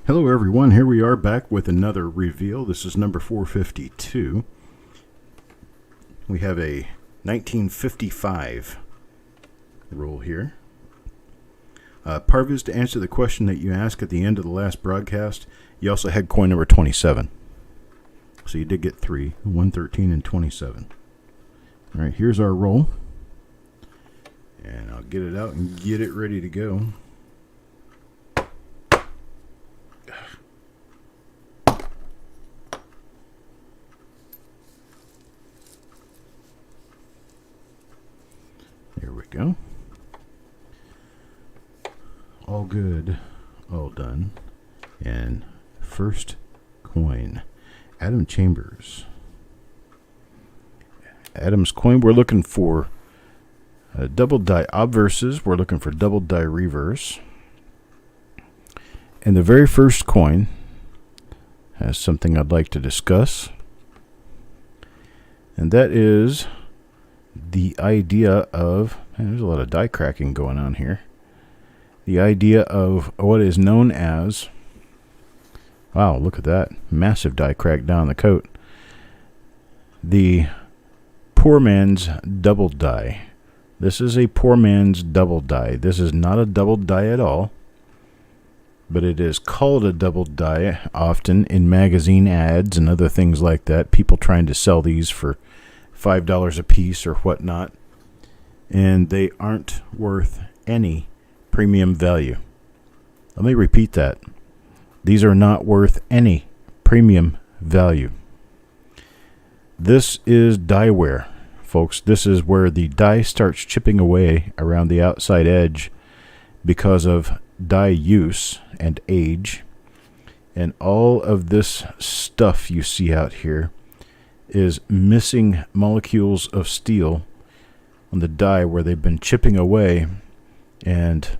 Hello everyone, here we are back with another reveal. This is number 452. We have a 1955 roll here. Parviz, to answer the question that you asked at the end of the last broadcast, you also had coin number 27. So you did get 3, 113 and 27. Alright, here's our roll. And I'll get it out and get it ready to go. There we go. All good, all done. And first coin, Adam Chambers. Adam's coin, we're looking for double die obverses. We're looking for double die reverse. And the very first coin has something I'd like to discuss. And that is the idea of, there's a lot of die cracking going on here. The idea of what is known as, wow, look at that, massive die crack down the coat. The poor man's double die. This is a poor man's double die. This is not a double die at all, but it is called a double die often in magazine ads and other things like that. People trying to sell these for $5 a piece or whatnot, and they aren't worth any premium value. Let me repeat that. These are not worth any premium value. This is die wear, folks. This is where the die starts chipping away around the outside edge because of die use and age. And all of this stuff you see out here is missing molecules of steel on the die where they've been chipping away, and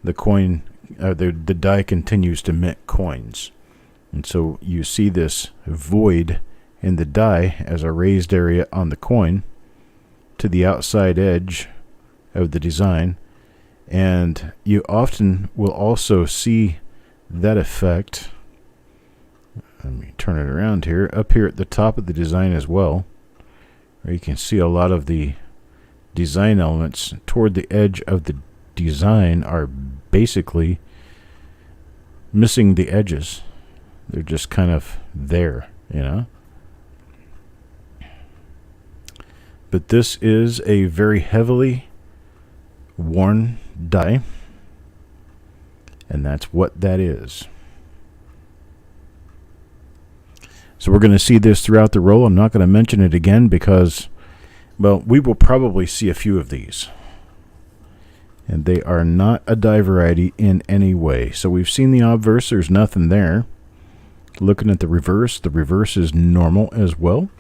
the coin, the die continues to mint coins. And so you see this void in the die as a raised area on the coin to the outside edge of the design. And you often will also see that effect. Let me turn it around here. Up here at the top of the design as well, where you can see a lot of the design elements toward the edge of the design are basically missing the edges. They're just kind of there, you know. But this is a very heavily worn die, and that's what that is. So we're going to see this throughout the roll. I'm not going to mention it again because, well, we will probably see a few of these. And they are not a die variety in any way. So we've seen the obverse. There's nothing there. Looking at the reverse is normal as well.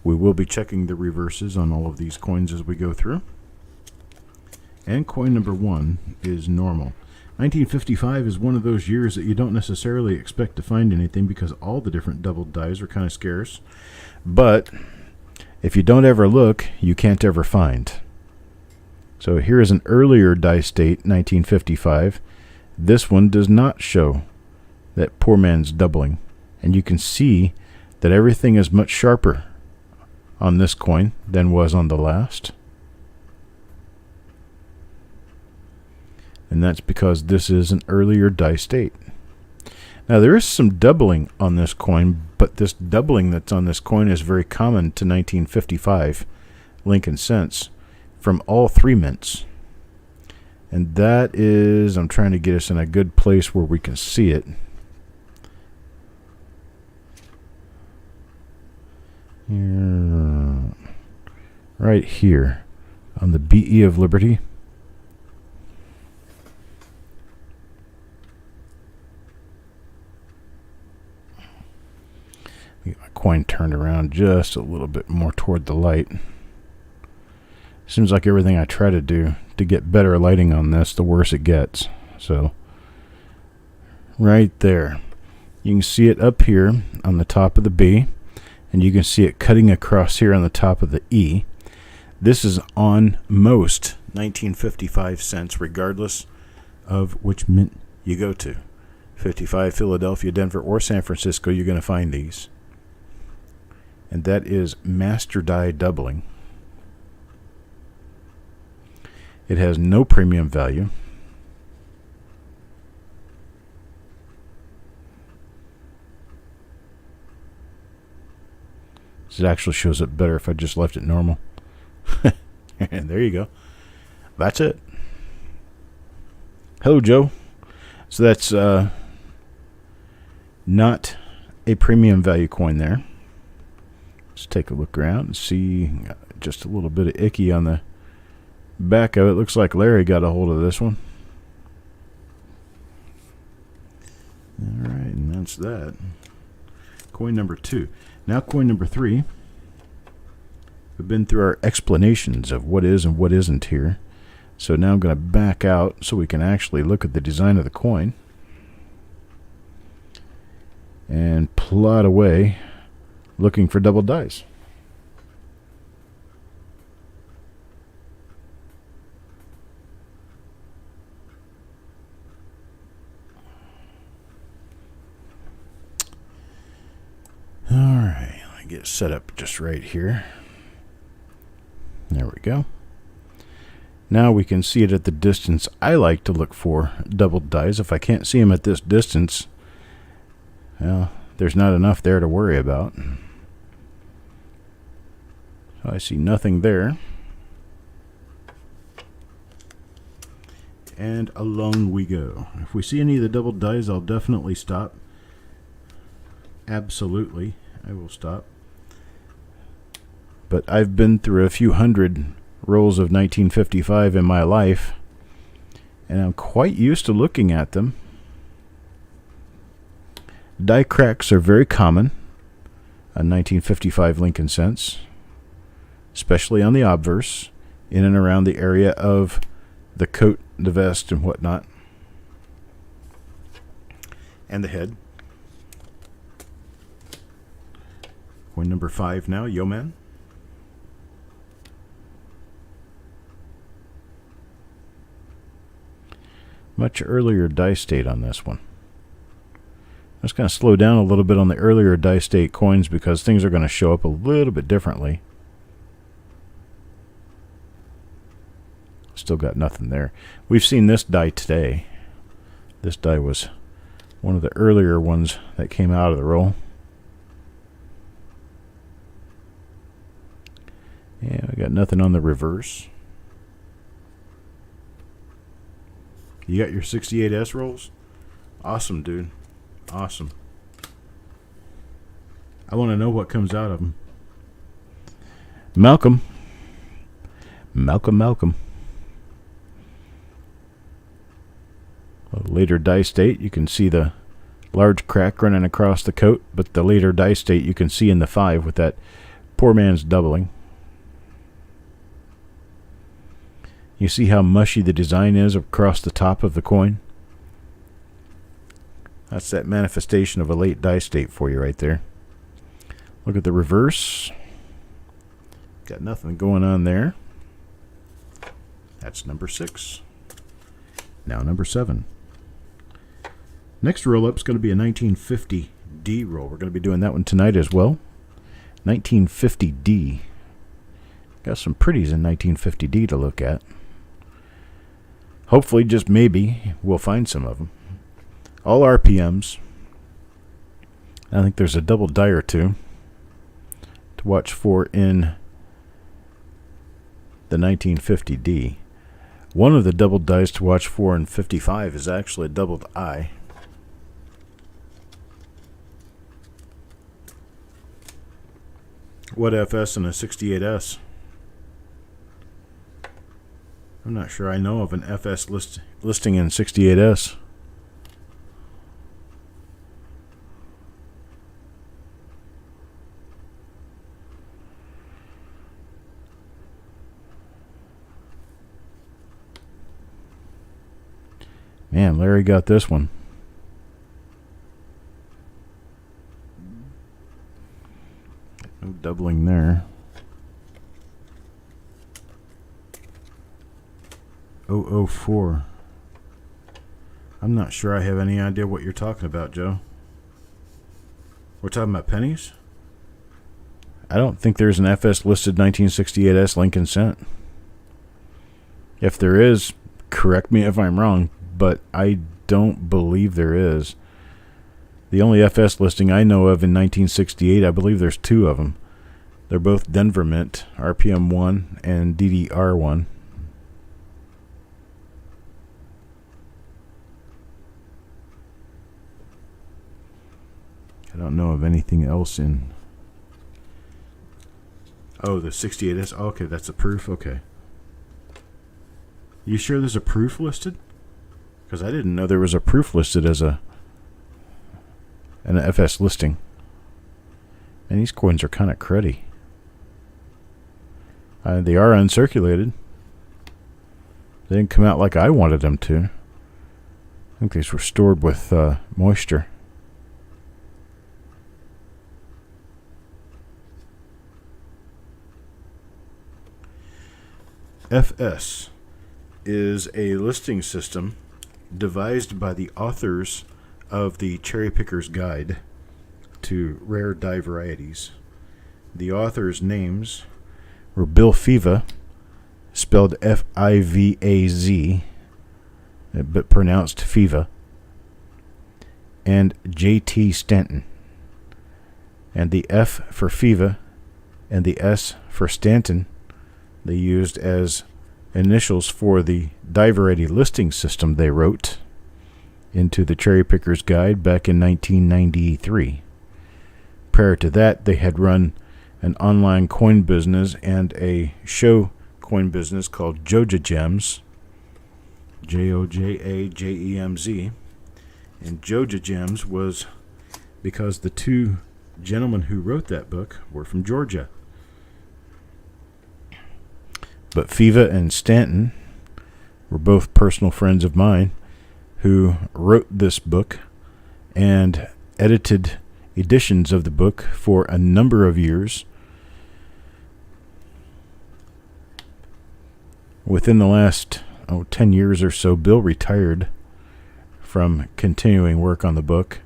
We will be checking the reverses on all of these coins as we go through. And coin number 1 is normal. 1955 is one of those years that you don't necessarily expect to find anything because all the different double dies are kind of scarce. But if you don't ever look, you can't ever find. So here is an earlier die state, 1955. This one does not show that poor man's doubling. And you can see that everything is much sharper on this coin than was on the last. And that's because this is an earlier die state. Now there is some doubling on this coin, but this doubling that's on this coin is very common to 1955 Lincoln cents from all three mints. And that is, I'm trying to get us in a good place where we can see it. Right here on the BE of Liberty. Get my coin turned around just a little bit more toward the light. Seems like everything I try to do to get better lighting on this, the worse it gets. So, right there. You can see it up here on the top of the B, and you can see it cutting across here on the top of the E. This is on most 1955 cents, regardless of which mint you go to. 55, Philadelphia, Denver, or San Francisco, you're going to find these. And that is master die doubling. It has no premium value. It actually shows up better if I just left it normal. And there you go. That's it. Hello, Joe. So that's not a premium value coin there. Let's take a look around and see. Just a little bit of icky on the back of it. Looks like Larry got a hold of this one. All right, and that's that. Coin number 2. Now coin number 3. We've been through our explanations of what is and what isn't here. So now I'm going to back out so we can actually look at the design of the coin. And plot away looking for double dice. Alright, I get set up just right here. There we go. Now we can see it at the distance I like to look for doubled dice. If I can't see them at this distance, well, there's not enough there to worry about. So I see nothing there. And along we go. If we see any of the doubled dice, I'll definitely stop. Absolutely, I will stop. But I've been through a few hundred rolls of 1955 in my life, and I'm quite used to looking at them. Die cracks are very common on 1955 Lincoln cents, especially on the obverse, in and around the area of the coat, the vest, and whatnot, and the head. Coin number 5 now, Yo Man. Much earlier die state on this one. I'm just going to slow down a little bit on the earlier die state coins because things are going to show up a little bit differently. Still got nothing there. We've seen this die today. This die was one of the earlier ones that came out of the roll. Yeah, we got nothing on the reverse. You got your 68S rolls? Awesome, dude. Awesome. I want to know what comes out of them. Malcolm. Malcolm. A later die state, you can see the large crack running across the coat, but the later die state you can see in the 5 with that poor man's doubling. You see how mushy the design is across the top of the coin? That's that manifestation of a late die state for you right there. Look at the reverse. Got nothing going on there. That's number 6. Now number 7. Next roll-up is going to be a 1950D roll. We're going to be doing that one tonight as well. 1950D. Got some pretties in 1950D to look at. Hopefully, just maybe, we'll find some of them. All RPMs. I think there's a double die or two to watch for in the 1950D. One of the double dies to watch for in 55 is actually a doubled I. What FS and a 68S? I'm not sure I know of an FS listing in 68S. Man, Larry got this one. No doubling there. 004. I'm not sure I have any idea what you're talking about, Joe. We're talking about pennies? I don't think there's an FS listed 1968S Lincoln cent. If there is, correct me if I'm wrong, but I don't believe there is. The only FS listing I know of in 1968, I believe there's two of them. They're both Denver Mint, RPM 1 and DDR 1. I don't know of anything else in... Oh, the 68S. Oh, okay, that's a proof. Okay. You sure there's a proof listed? Because I didn't know there was a proof listed as an FS listing. And these coins are kind of cruddy. They are uncirculated. They didn't come out like I wanted them to. I think these were stored with moisture. FS is a listing system devised by the authors of the Cherry Picker's Guide to Rare Die Varieties. The authors' names were Bill Fiva, spelled F-I-V-A-Z, but pronounced Fiva, and J.T. Stanton. And the F for Fiva and the S for Stanton they used as initials for the die variety listing system they wrote into the Cherry Picker's Guide back in 1993. Prior to that, they had run an online coin business and a show coin business called Joja Gems, J-O-J-A-J-E-M-Z. And Joja Gems was because the two gentlemen who wrote that book were from Georgia. But Fiva and Stanton were both personal friends of mine who wrote this book and edited editions of the book for a number of years. Within the last 10 years or so, Bill retired from continuing work on the book,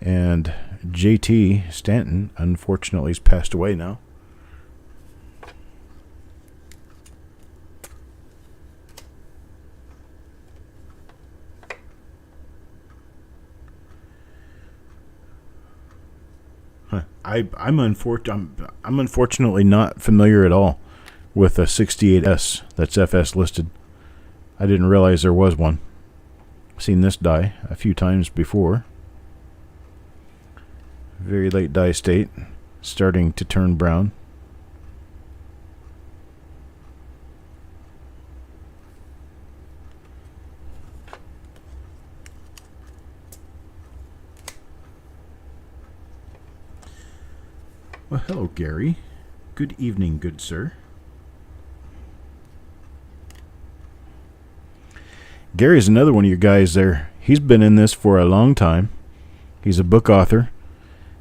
and J.T. Stanton, unfortunately, has passed away now. I'm unfortunately not familiar at all with a 68S that's FS listed. I didn't realize there was one. Seen this die a few times before. Very late die state, starting to turn brown. Well, hello, Gary. Good evening, good sir. Gary's another one of your guys there. He's been in this for a long time. He's a book author.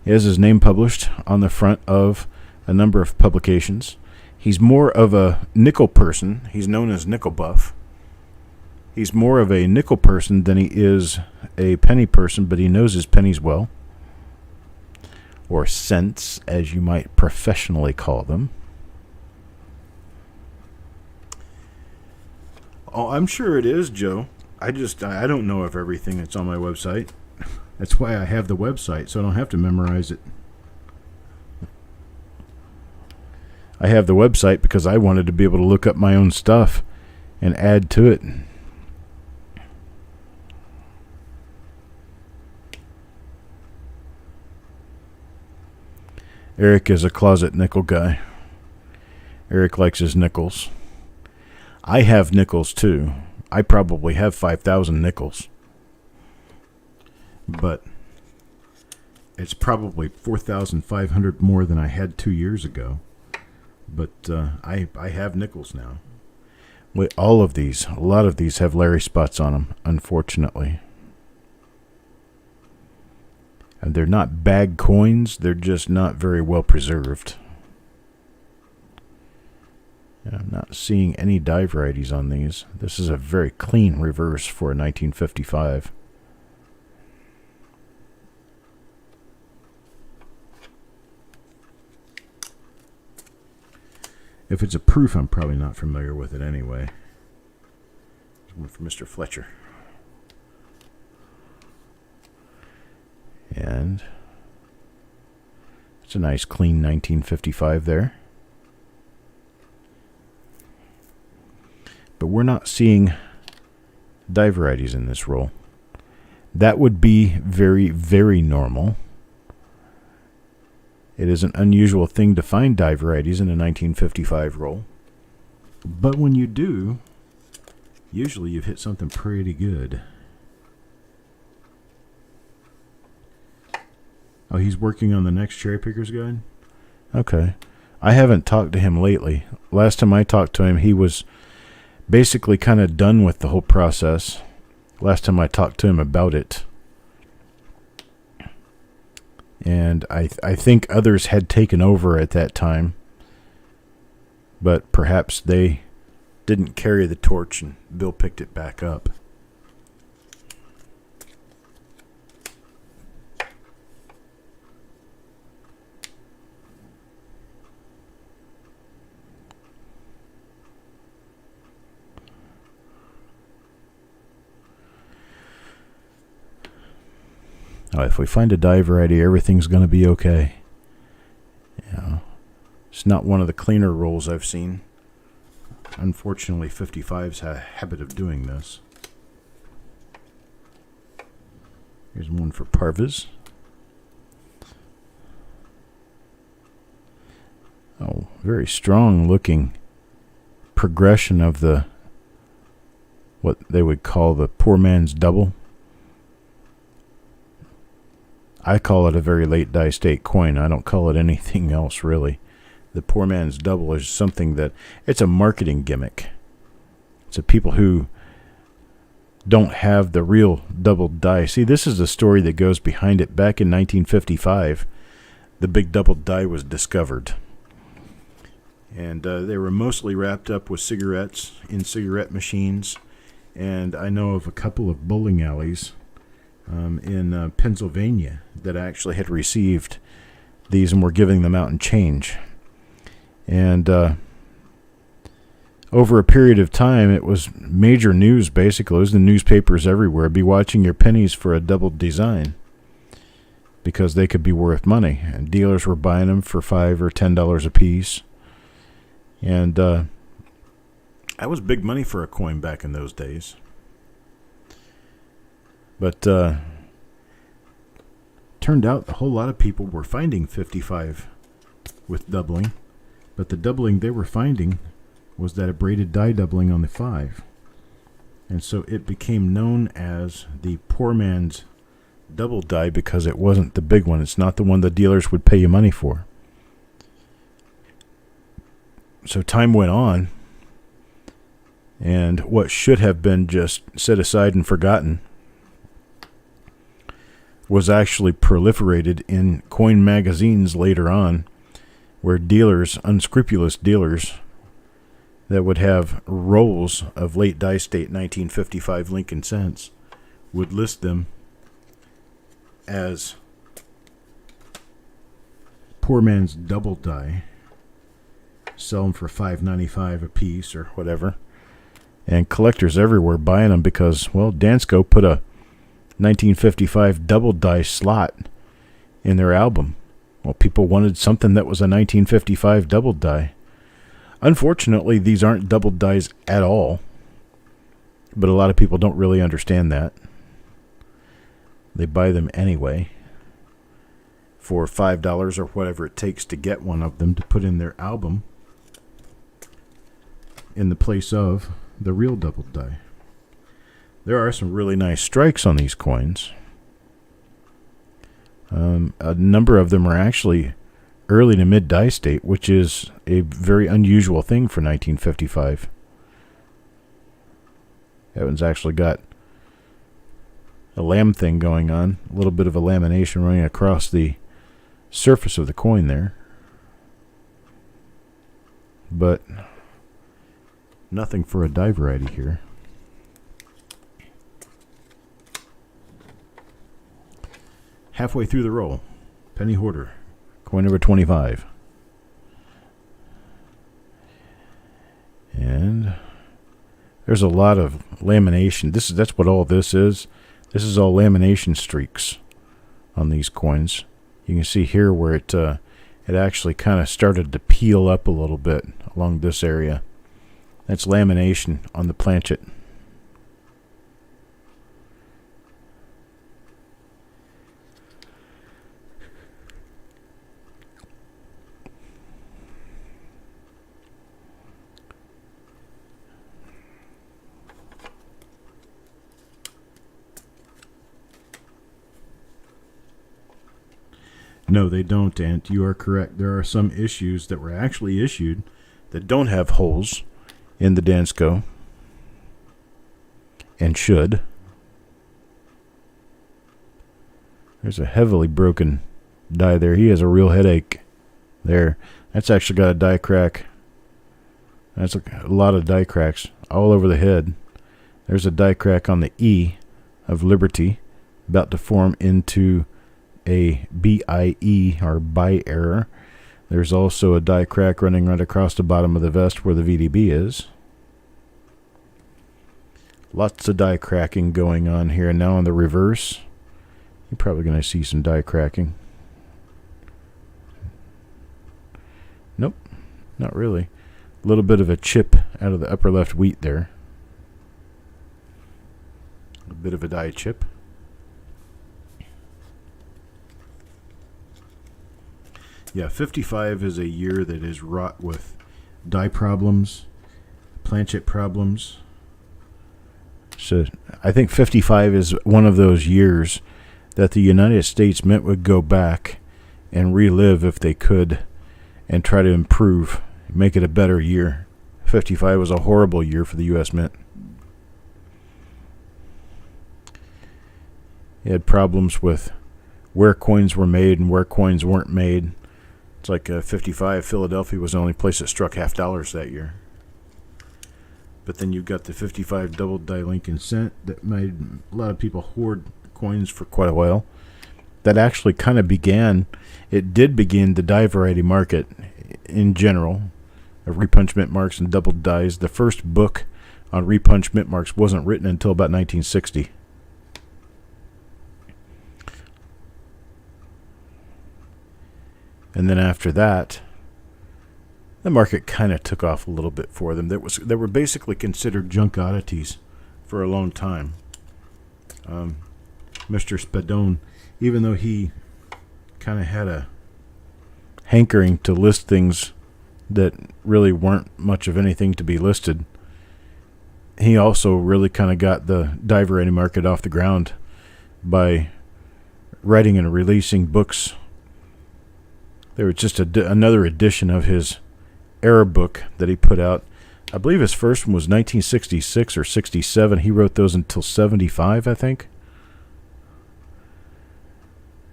He has his name published on the front of a number of publications. He's more of a nickel person. He's known as Nickel Buff. He's more of a nickel person than he is a penny person, but he knows his pennies well. Or cents, as you might professionally call them. Oh, I'm sure it is, Joe. I don't know of everything that's on my website. That's why I have the website, so I don't have to memorize it. I have the website because I wanted to be able to look up my own stuff and add to it. Eric is a closet nickel guy. Eric likes his nickels. I have nickels too. I probably have 5,000 nickels. But it's probably 4,500 more than I had 2 years ago. But I have nickels now. Wait, a lot of these have Larry spots on them, unfortunately. And they're not bag coins, they're just not very well preserved. I'm not seeing any die varieties on these. This is a very clean reverse for a 1955. If it's a proof, I'm probably not familiar with it anyway. There's one for Mr. Fletcher. And it's a nice clean 1955 there. But we're not seeing die varieties in this roll. That would be very, very normal. It is an unusual thing to find die varieties in a 1955 roll. But when you do, usually you've hit something pretty good. Oh, he's working on the next Cherry Picker's Guide? Okay. I haven't talked to him lately. Last time I talked to him, he was basically kind of done with the whole process. Last time I talked to him about it. And I think others had taken over at that time. But perhaps they didn't carry the torch and Bill picked it back up. Oh, if we find a die variety, everything's going to be okay. Yeah, it's not one of the cleaner rolls I've seen. Unfortunately, 55s have a habit of doing this. Here's one for Parvis. Oh, very strong looking progression of the what they would call the poor man's double. I call it a very late die state coin. I don't call it anything else, really. The poor man's double is something that, it's a marketing gimmick. It's a people who don't have the real double die. See, this is the story that goes behind it. Back in 1955, the big double die was discovered. And they were mostly wrapped up with cigarettes in cigarette machines. And I know of a couple of bowling alleys in Pennsylvania that actually had received these and were giving them out in change. And over a period of time, it was major news, basically. It was the newspapers everywhere. Be watching your pennies for a double design because they could be worth money. And dealers were buying them for $5 or $10 a piece. And that was big money for a coin back in those days. But turned out a whole lot of people were finding 55 with doubling. But the doubling they were finding was that it braided die doubling on the 5. And so it became known as the poor man's double die because it wasn't the big one. It's not the one the dealers would pay you money for. So time went on, and what should have been just set aside and forgotten was actually proliferated in coin magazines later on, where dealers, unscrupulous dealers, that would have rolls of late die state 1955 Lincoln cents would list them as poor man's double die, sell them for $5.95 a piece or whatever, and collectors everywhere buying them because, well, Dansko put a 1955 double die slot in their album. Well, people wanted something that was a 1955 double die. Unfortunately, these aren't double dies at all, but a lot of people don't really understand that. They buy them anyway for $5 or whatever it takes to get one of them to put in their album in the place of the real double die. There are some really nice strikes on these coins. A number of them are actually early to mid die state, which is a very unusual thing for 1955. That one's actually got a lamb thing going on, a little bit of a lamination running across the surface of the coin there. But Nothing for a die variety here. Halfway through the roll, penny hoarder, coin number 25. And there's a lot of lamination. That's what all this is. This is all lamination streaks on these coins. You can see here where it actually kind of started to peel up a little bit along this area. That's lamination on the planchet. No, they don't, Ant. You are correct. There are some issues that were actually issued that don't have holes in the Dansko and should. There's a heavily broken die there. He has a real headache there. That's actually got a die crack. That's a lot of die cracks all over the head. There's a die crack on the E of Liberty about to form into a BIE or by error. There's also a die crack running right across the bottom of the vest where the VDB is. Lots of die cracking going on here. Now on the reverse, you're probably going to see some die cracking. Nope, not really. A little bit of a chip out of the upper left wheat there. A bit of a die chip. Yeah, 55 is a year that is wrought with die problems, planchet problems. So I think 55 is one of those years that the United States Mint would go back and relive if they could and try to improve, make it a better year. 55 was a horrible year for the U.S. Mint. It had problems with where coins were made and where coins weren't made. It's like 55, Philadelphia was the only place that struck $half that year. But then you've got the 55 double die Lincoln cent that made a lot of people hoard coins for quite a while. That actually kind of began, it did begin the die variety market in general of repunch mint marks and double dies. The first book on repunch mint marks wasn't written until about 1960. And then after that, the market kind of took off a little bit for them. They were basically considered junk oddities for a long time. Mr. Spadone, even though he kind of had a hankering to list things that really weren't much of anything to be listed, he also really kind of got the die variety market off the ground by writing and releasing books. There was just another edition of his error book that he put out. I believe his first one was 1966 or 67. He wrote those until 75, I think.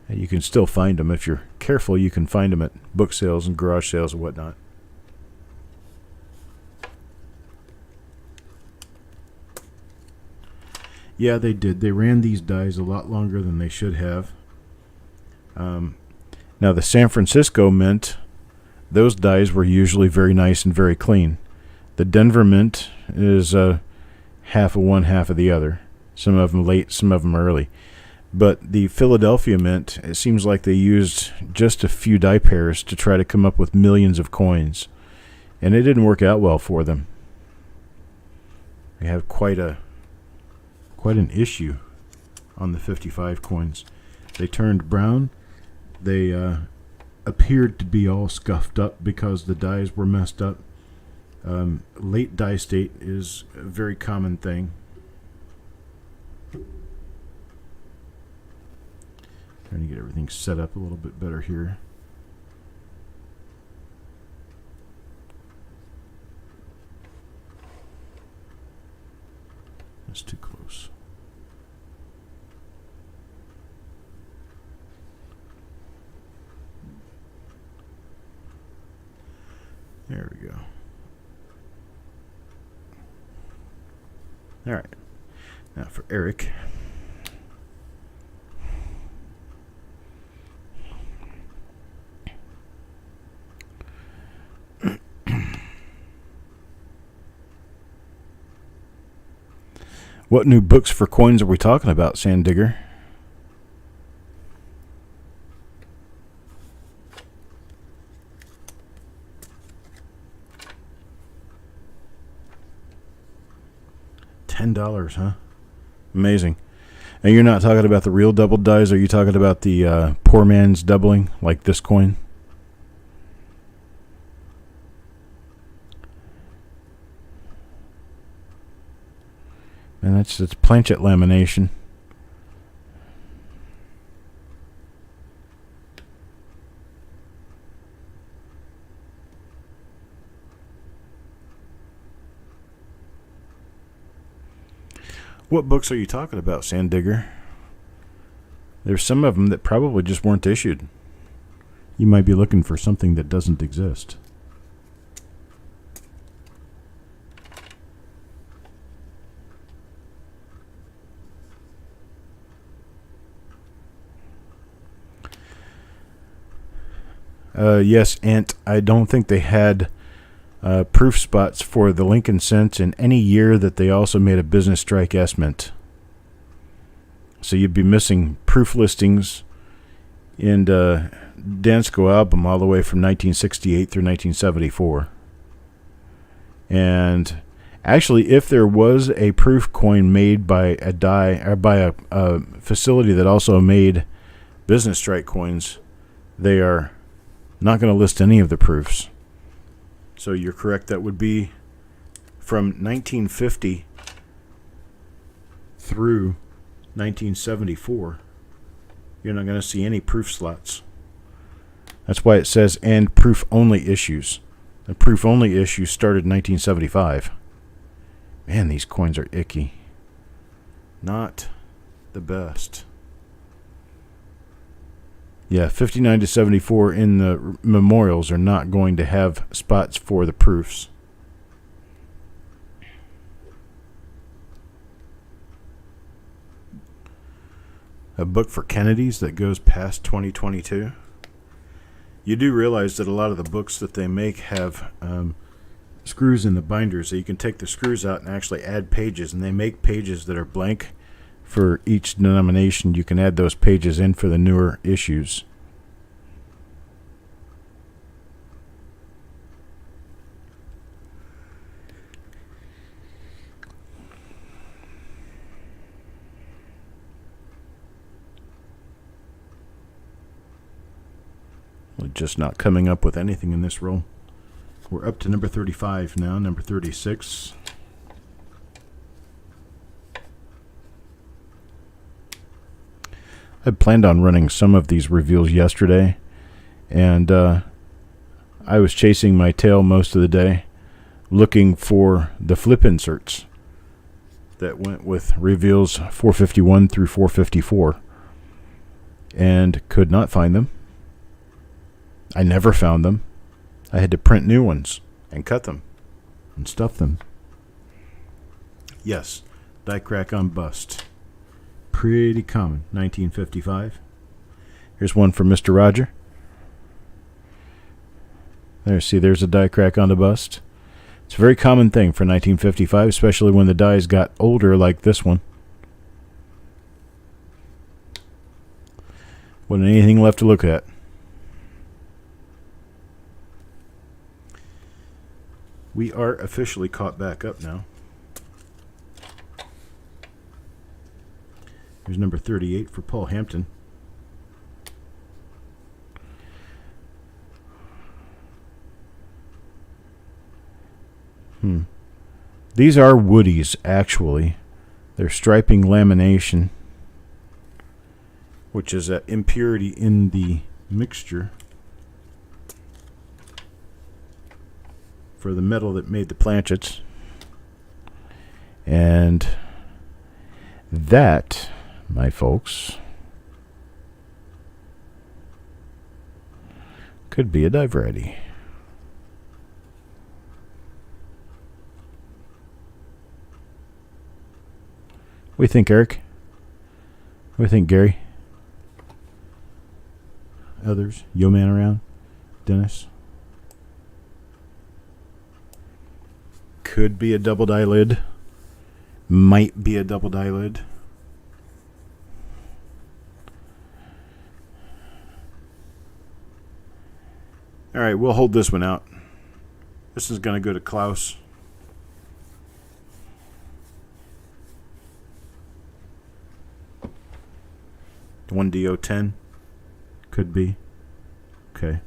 And you can still find them. If you're careful, you can find them at book sales and garage sales and whatnot. Yeah, they did. They ran these dies a lot longer than they should have. Now, the San Francisco Mint, those dies were usually very nice and very clean. The Denver Mint is half of one, half of the other. Some of them late, some of them early. But the Philadelphia Mint, it seems like they used just a few die pairs to try to come up with millions of coins. And it didn't work out well for them. They have quite an issue on the 55 coins. They turned brown. They appeared to be all scuffed up because the dies were messed up. Late die state is a very common thing. Trying to get everything set up a little bit better here. That's too close. There we go. All right. Now for Eric. What new books for coins are we talking about, Sand Digger? $10, huh? Amazing. And you're not talking about the real double dies? Are you talking about the poor man's doubling, like this coin? And it's planchet lamination. What books are you talking about, Sand Digger? There's some of them that probably just weren't issued. You might be looking for something that doesn't exist. Yes, Ant. I don't think they had proof spots for the Lincoln cents in any year that they also made a business strike estimate. So you'd be missing proof listings in Dansko album all the way from 1968 through 1974. And actually, if there was a proof coin made by a die or by a facility that also made business strike coins, they are not going to list any of the proofs. So you're correct. That would be from 1950 through 1974. You're not going to see any proof slots. That's why it says and proof only issues. The proof only issue started in 1975. Man, these coins are icky. Not the best. Yeah, 59 to 74 in the memorials are not going to have spots for the proofs. A book for Kennedys that goes past 2022. You do realize that a lot of the books that they make have screws in the binders, so you can take the screws out and actually add pages, and they make pages that are blank. For each denomination, you can add those pages in for the newer issues. We're just not coming up with anything in this roll. We're up to number 35 now, number 36. I planned on running some of these reveals yesterday, and I was chasing my tail most of the day, looking for the flip inserts that went with reveals 451 through 454, and could not find them. I never found them. I had to print new ones and cut them and stuff them. Yes, die crack on bust. Pretty common, 1955. Here's one for Mr. Roger. There, see, there's a die crack on the bust. It's a very common thing for 1955, especially when the dies got older like this one. Wasn't anything left to look at. We are officially caught back up now. Here's number 38 for Paul Hampton. These are woodies, actually. They're striping lamination, which is an impurity in the mixture for the metal that made the planchets. And that, my folks, could be a die variety. What do you think, Eric? What do you think, Gary? Others? Yo man around? Dennis? Could be a double die lid. Might be a double die lid. Alright, we'll hold this one out. This is going to go to Klaus. The 1DO10. Could be. Okay.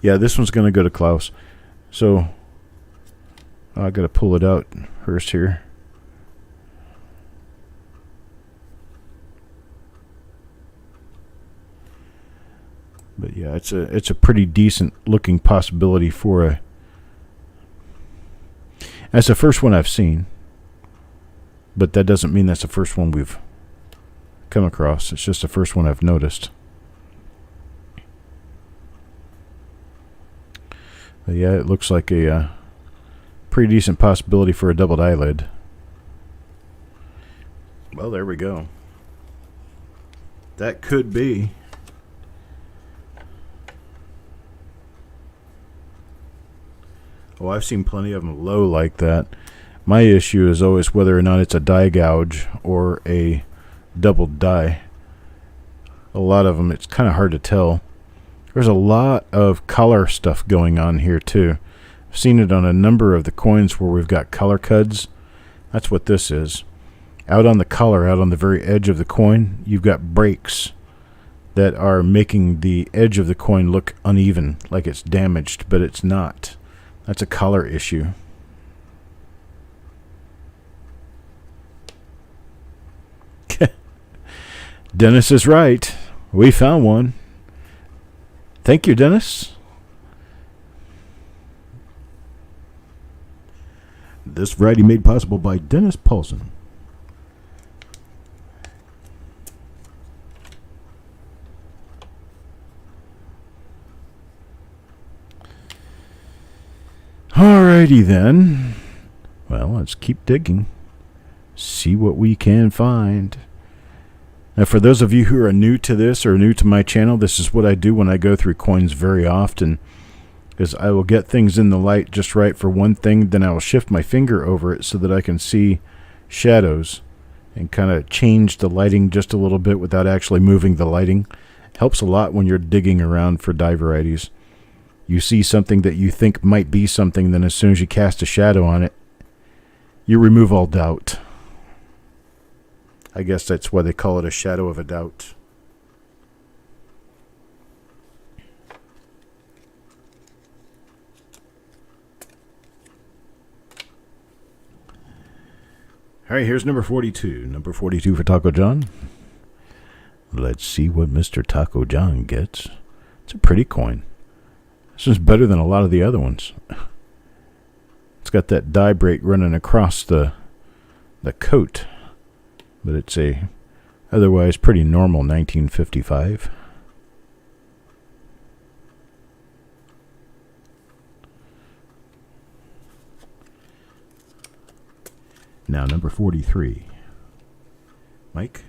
Yeah, this one's going to go to Klaus. So, I got to pull it out first here. But yeah, it's a pretty decent looking possibility for a. That's the first one I've seen, but that doesn't mean that's the first one we've come across. It's just the first one I've noticed. But yeah, it looks like a pretty decent possibility for a doubled eyelid. Well, there we go. That could be. Oh, I've seen plenty of them low like that. My issue is always whether or not it's a die gouge or a double die. A lot of them, it's kind of hard to tell. There's a lot of color stuff going on here too. I've seen it on a number of the coins where we've got color cuds. That's what this is. Out on the color, out on the very edge of the coin, you've got breaks that are making the edge of the coin look uneven, like it's damaged, but it's not. That's a color issue. Dennis is right. We found one. Thank you, Dennis. This variety made possible by Dennis Paulson. Alrighty then. Well, let's keep digging. See what we can find. Now, for those of you who are new to this or new to my channel, this is what I do when I go through coins very often. Is I will get things in the light just right for one thing, then I will shift my finger over it so that I can see shadows and kind of change the lighting just a little bit without actually moving the lighting. Helps a lot when you're digging around for die varieties. You see something that you think might be something, then as soon as you cast a shadow on it, you remove all doubt. I guess that's why they call it a shadow of a doubt. All right, here's number 42. Number 42 for Taco John. Let's see what Mr. Taco John gets. It's a pretty coin. This is better than a lot of the other ones. It's got that die break running across the coat, but it's a otherwise pretty normal 1955. Now number 43. Mike?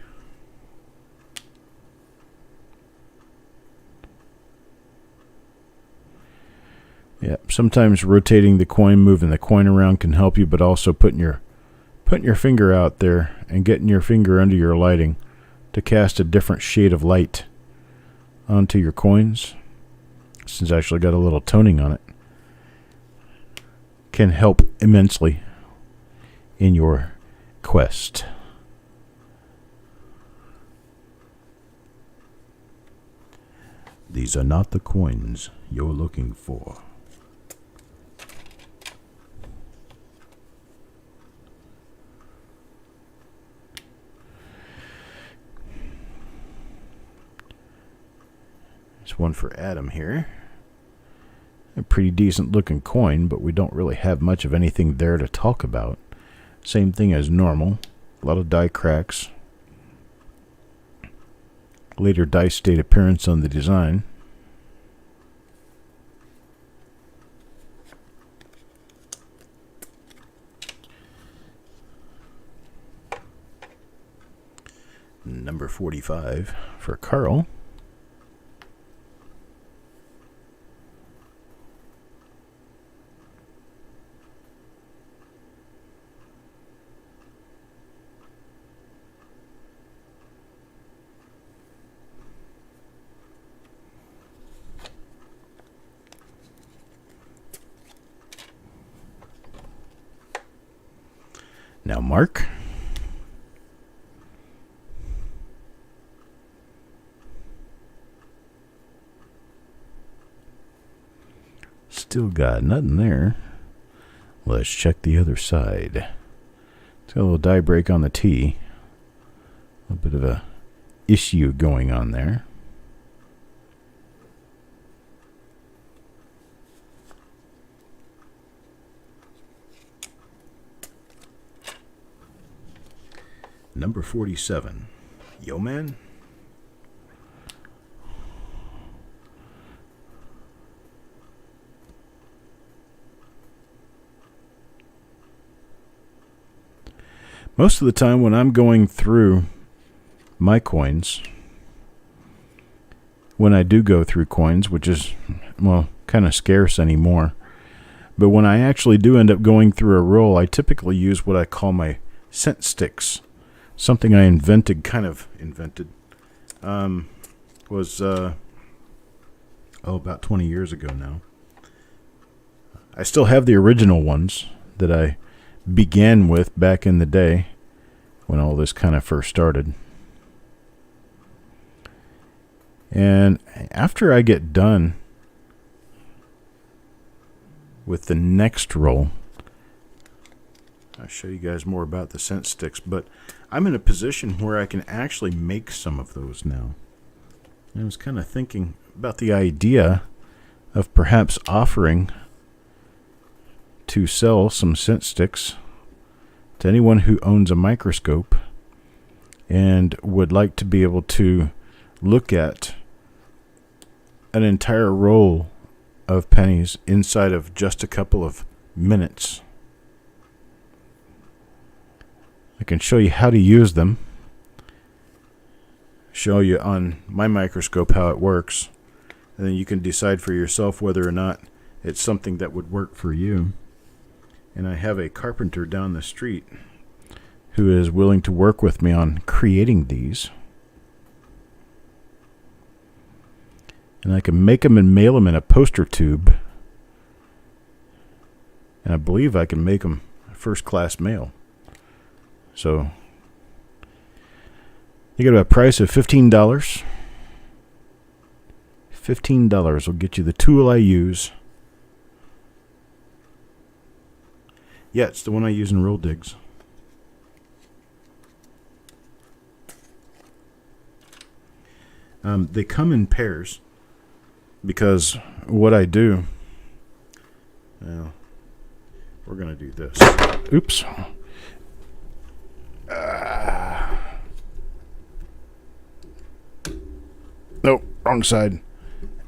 Yeah, sometimes rotating the coin, moving the coin around can help you, but also putting your finger out there and getting your finger under your lighting to cast a different shade of light onto your coins. This has actually got a little toning on it. Can help immensely in your quest. These are not the coins you're looking for. It's one for Adam here. A pretty decent looking coin, but we don't really have much of anything there to talk about. Same thing as normal. A lot of die cracks. Later dice date appearance on the design. Number 45 for Carl. Now Mark. Still got nothing there. Let's check the other side. It's got a little die break on the T. A bit of a issue going on there. Number 47. Yo, man. Most of the time when I'm going through my coins, when I do go through coins, which is, well, kind of scarce anymore, but when I actually do end up going through a roll, I typically use what I call my scent sticks. Something I was about 20 years ago now. I still have the original ones that I began with back in the day when all this kind of first started. And after I get done with the next roll, I'll show you guys more about the scent sticks, but I'm in a position where I can actually make some of those now. And I was kind of thinking about the idea of perhaps offering to sell some scent sticks to anyone who owns a microscope and would like to be able to look at an entire roll of pennies inside of just a couple of minutes. I can show you how to use them, show you on my microscope how it works, and then you can decide for yourself whether or not it's something that would work for you. And I have a carpenter down the street who is willing to work with me on creating these. And I can make them and mail them in a poster tube. And I believe I can make them first class mail. So you get a price of $15. $15 will get you the tool I use. Yeah, it's the one I use in roll digs. They come in pairs because what I do, well, we're going to do this. Oops. Nope, wrong side.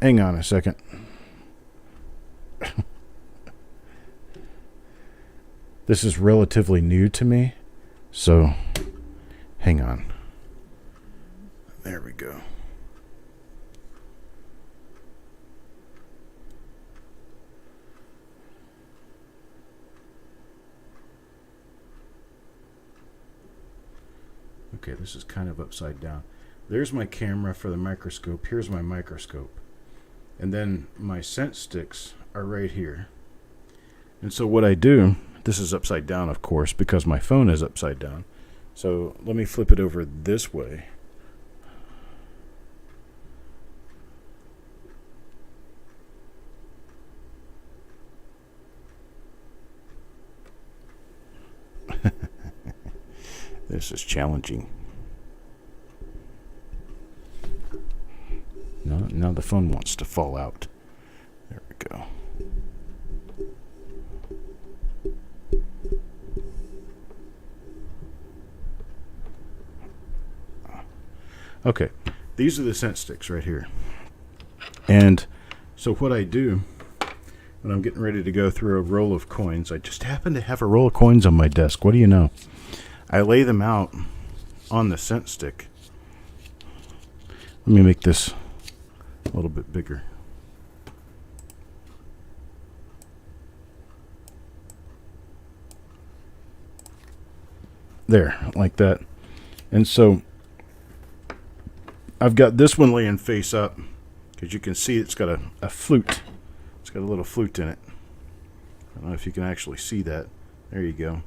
Hang on a second. This is relatively new to me, so hang on. There we go. Okay, this is kind of upside down. There's my camera for the microscope. Here's my microscope. And then my scent sticks are right here. And so what I do, this is upside down, of course, because my phone is upside down. So let me flip it over this way. This is challenging. No, now the phone wants to fall out. There we go. Okay, these are the scent sticks right here. And so what I do when I'm getting ready to go through a roll of coins, I just happen to have a roll of coins on my desk. What do you know? I lay them out on the scent stick, Let me make this a little bit bigger. There, like that. And so I've got this one laying face up, because you can see it's got a flute. It's got a little flute in it. I don't know if you can actually see that. There you go.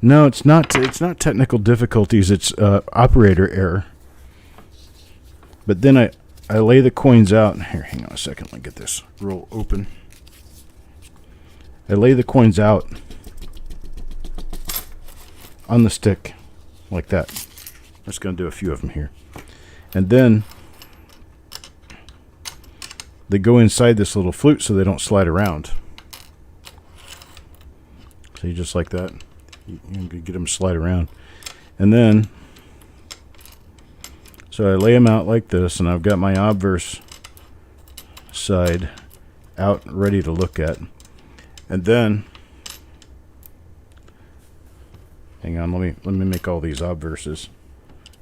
No, it's not. It's not technical difficulties. It's operator error. But then I lay the coins out. Here, hang on a second. Let me get this roll open. I lay the coins out on the stick like that. I'm just going to do a few of them here. And then they go inside this little flute so they don't slide around. See, just like that. You can get them to slide around. And then, so I lay them out like this, and I've got my obverse side out ready to look at. And then, hang on, let me make all these obverses.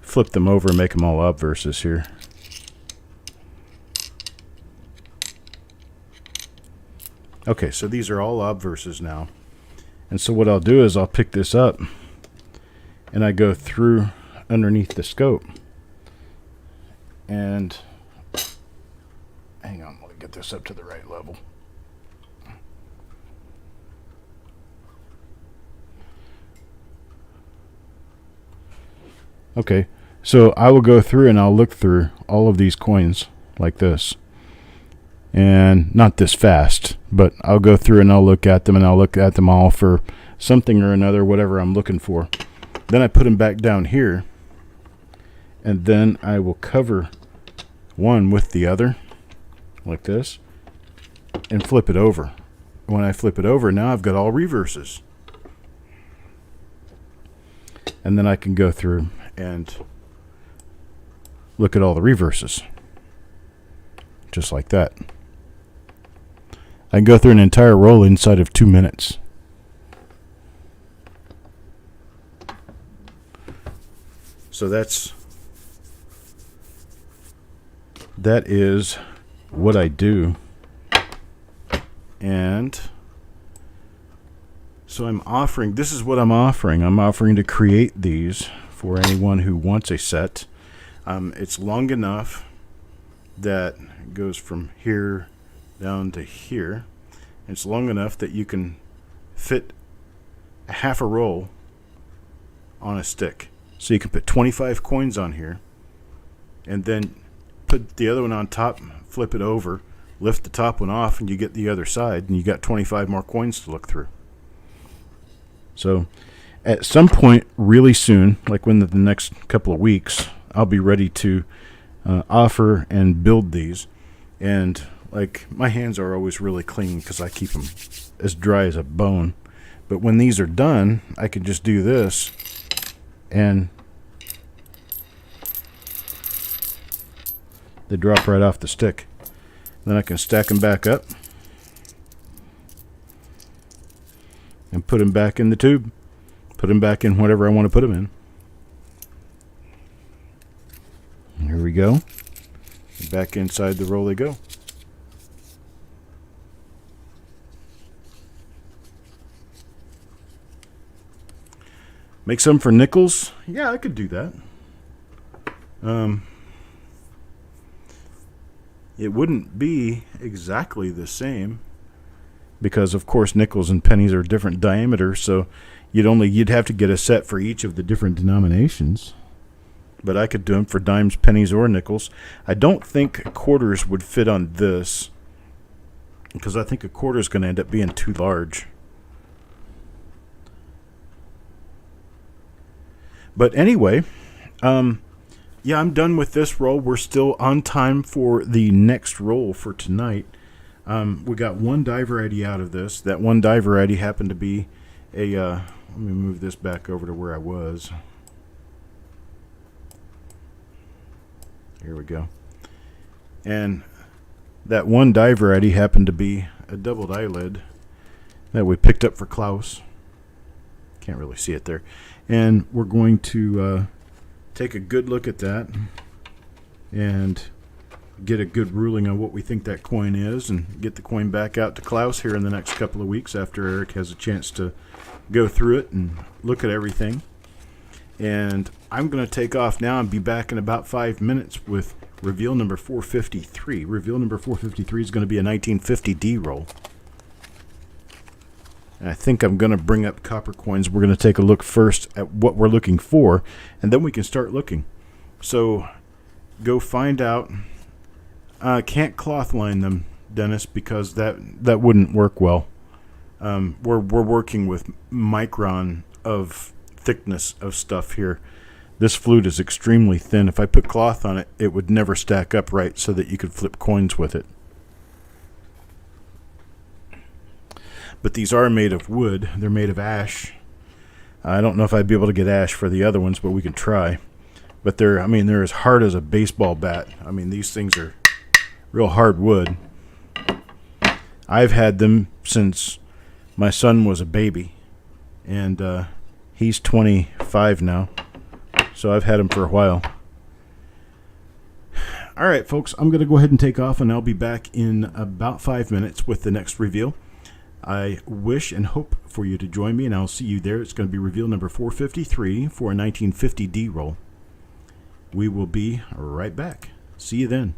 Flip them over and make them all obverses here. Okay, so these are all obverses now. And so what I'll do is I'll pick this up and I go through underneath the scope. And hang on, let me get this up to the right level. Okay, so I will go through and I'll look through all of these coins like this. And not this fast, but I'll go through and I'll look at them, and I'll look at them all for something or another, whatever I'm looking for. Then I put them back down here, and then I will cover one with the other like this and flip it over. When I flip it over, now I've got all reverses. And then I can go through and look at all the reverses. Just like that. I can go through an entire roll inside of 2 minutes. So that is what I do. And so I'm offering, this is what I'm offering. I'm offering to create these for anyone who wants a set. It's long enough that it goes from here down to here. It's long enough that you can fit half a roll on a stick. So you can put 25 coins on here, and then put the other one on top, flip it over, lift the top one off, and you get the other side, and you got 25 more coins to look through. So at some point really soon, like within the next couple of weeks, I'll be ready to offer and build these. And like, my hands are always really clean because I keep them as dry as a bone. But when these are done, I can just do this and they drop right off the stick. Then I can stack them back up and put them back in the tube. Put them back in whatever I want to put them in. Here we go. Back inside the roll they go. Make some for nickels? Yeah, I could do that. It wouldn't be exactly the same because, of course, nickels and pennies are different diameters, so you'd have to get a set for each of the different denominations. But I could do them for dimes, pennies, or nickels. I don't think quarters would fit on this because I think a quarter is going to end up being too large. But anyway, yeah, I'm done with this roll. We're still on time for the next roll for tonight. We got one die variety out of this. That one die variety happened to be a, let me move this back over to where I was. Here we go. And that one die variety happened to be a doubled eyelid that we picked up for Klaus. Can't really see it there. And we're going to take a good look at that and get a good ruling on what we think that coin is, and get the coin back out to Klaus here in the next couple of weeks after Eric has a chance to go through it and look at everything. And I'm going to take off now and be back in about 5 minutes with reveal number 453. Reveal number 453 is going to be a 1950 D roll. And I think I'm going to bring up copper coins. We're going to take a look first at what we're looking for, and then we can start looking. So go find out. Can't cloth line them, Dennis, because that wouldn't work well. We're working with micron of thickness of stuff here. This flute is extremely thin. If I put cloth on it, it would never stack up right so that you could flip coins with it. But these are made of wood. They're made of ash. I don't know if I'd be able to get ash for the other ones, but we can try. But they're as hard as a baseball bat. I mean, these things are real hard wood. I've had them since my son was a baby, and he's 25 now, so I've had him for a while. All right, folks, I'm going to go ahead and take off, and I'll be back in about 5 minutes with the next reveal. I wish and hope for you to join me, and I'll see you there. It's going to be reveal number 453 for a 1950 D roll. We will be right back. See you then.